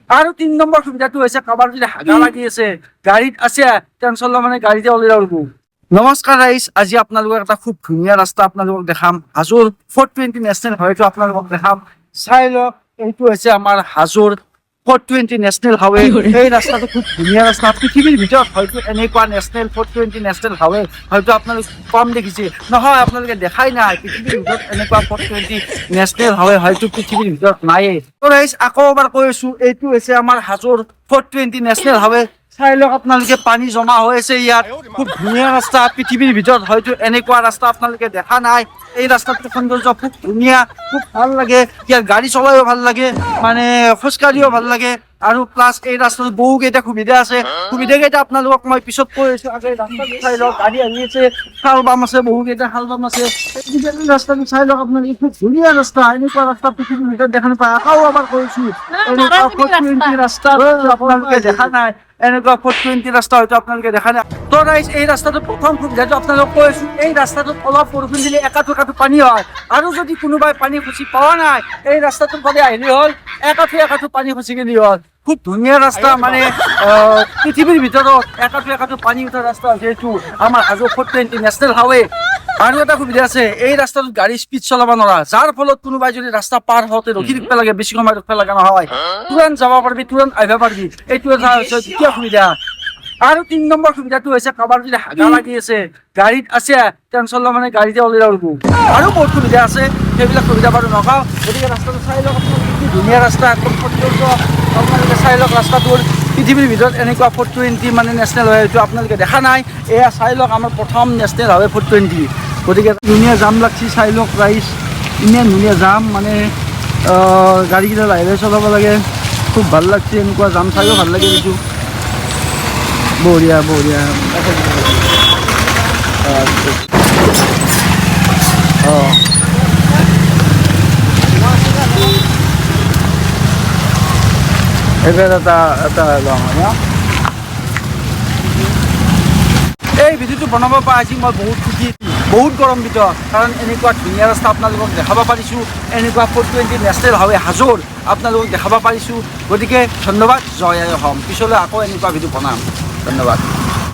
আৰু ৩ নম্বৰ সুবিধাটো হৈছে কাৰোবাৰ যদি হাগা লাগি আছে গাড়ীত আছে টেনচন ল'ব মানে গাড়ীতে ওলাই যাব। নমস্কাৰ ৰাইজ, আজি আপোনালোকক এটা খুব ধুনীয়া ৰাস্তা আপোনালোকক দেখাম। হাজোৰ 420 নেশ্যনেল হাইৱেটো আপোনালোকক দেখাম। চাই লওক, এইটো হৈছে আমাৰ হাজোৰ 420 নেশ্যনেল হাইৱে। এই ৰাস্তাটো খুব ধুনীয়া ৰাস্তা। পৃথিৱীৰ ভিতৰত হয়তো এনেকুৱা 420 নেশ্যনেল হাইৱে হয়তো আপোনালোকে কম দেখিছে। নহয়, আপোনালোকে দেখাই নাই। পৃথিৱীৰ ভিতৰত এনেকুৱা 420 নেশ্যনেল হাইৱে হয়তো পৃথিৱীৰ ভিতৰত নায়েই। তো ৰাইজ, আকৌ এবাৰ কৈ আছো, এইটো হৈছে আমাৰ হাজোৰ 420 নেশ্যনেল হাইৱে। চাই লওক আপোনালোকে, পানী জমা হৈ আছে ইয়াত। খুব ধুনীয়া ৰাস্তা। পৃথিৱীৰ ভিতৰত হয়তো এনেকুৱা ৰাস্তা আপোনালোকে দেখা নাই। এই ৰাস্তাটোৰ সৌন্দৰ্য খুব ধুনীয়া, খুব ভাল লাগে। ইয়াত গাড়ী চলাইও ভাল লাগে, মানে খোজকাঢ়িও ভাল লাগে। আৰু প্লাছ এই ৰাস্তাটোত বহুকেইটা সুবিধা আছে। সুবিধাকেইটা আপোনালোকক মই পিছত কৈ আছো। আগে ৰাস্তাটো চাই লওক, গাড়ী আহি আছে, খাল বাম আছে, বহুকেইটা খাল বাম আছে। এই ৰাস্তাটো চাই লওক আপোনালোকে, খুব ধুনীয়া ৰাস্তা। এনেকুৱা ৰাস্তা পৃথিৱীৰ ভিতৰত দেখা নাপায়। আকৌ এবাৰ কৈছো, এনেকুৱা 420 ৰাস্তা আপোনালোকে দেখা নাই। এনেকুৱা 420 ৰাস্তা হয়তো আপোনালোকে দেখা নাই। তো গাইজ, এই ৰাস্তাটোৰ প্ৰথম সুবিধাটো আপোনালোকক কৈ আছো, এই ৰাস্তাটোত অলপ বৰষুণ দিলে একাঠু একাঠু পানী হয়। আৰু যদি কোনোবাই পানী খচি পোৱা নাই, এই ৰাস্তাটোৰ ফালে আহিলে হ'ল, একাঠু একাঠু পানী খচি গেলি হ'ল। খুব ধুনীয়া ৰাস্তা, মানে পৃথিৱীৰ ভিতৰত একাঠু একাঠু পানী উঠা ৰাস্তা হৈছে এইটো আমাৰ হাজো 420 নেশ্যনেল হাইৱে। আৰু এটা সুবিধা আছে, এই ৰাস্তাটোত গাড়ী স্পীড চলাব নোৱাৰা, যাৰ ফলত কোনোবাই যদি ৰাস্তা পাৰ হওঁতে ৰখি থাকিব লাগে, বেছি সময় ৰখিব লগা নহয়। তুৰন্ত যাব পাৰিবি, তুৰন্ত আহিব পাৰিবি। এইটো এটা হৈছে দ্বিতীয় সুবিধা। আৰু ৩ নম্বৰ সুবিধাটো হৈছে কাৰোবাৰ যদি হাগা লাগি আছে গাড়ীত আছে টেনচন ল'ব মানে গাড়ীতে ওলাই যাব। আৰু বহুত সুবিধা আছে, সেইবিলাক সুবিধা বাৰু নকওঁ। গতিকে ৰাস্তাটো চাই লওক আপোনালোকে, কি ধুনীয়া ৰাস্তা, একদম সৌন্দৰ্য। আপোনালোকে চাই লওক ৰাস্তাটোৰ। পৃথিৱীৰ ভিতৰত এনেকুৱা 420 মানে নেশ্যনেল হাইৱেটো আপোনালোকে দেখা নাই। এয়া চাই লওক, আমাৰ প্ৰথম নেশ্যনেল হাইৱে 420। গতিকে ধুনীয়া জাম লাগছি, চাই লওক ৰাইজ, ইমান ধুনীয়া জাম, মানে গাড়ীকেইটা লাহে লাহে চলাব লাগে। খুব ভাল লাগছে, এনেকুৱা জাম চাইও ভাল লাগে। এইটো বঢ়িয়া বঢ়িয়া। অঁ, এইবাৰ এটা লওঁ ন। এই ভিডিঅ'টো বনাব পাইছি মই বহুত সুখী, বহুত গৌৰৱান্বিত। কাৰণ এনেকুৱা ধুনীয়া ৰাস্তা আপোনালোকক দেখাব পাৰিছোঁ। এনেকুৱা 420 নেশ্যনেল হাইৱে হাজোৰ আপোনালোকক দেখাব পাৰিছোঁ। গতিকে ধন্যবাদ। জয় আই অসম। পিছলৈ আকৌ এনেকুৱা ভিডিঅ' বনাম। ধন্যবাদ।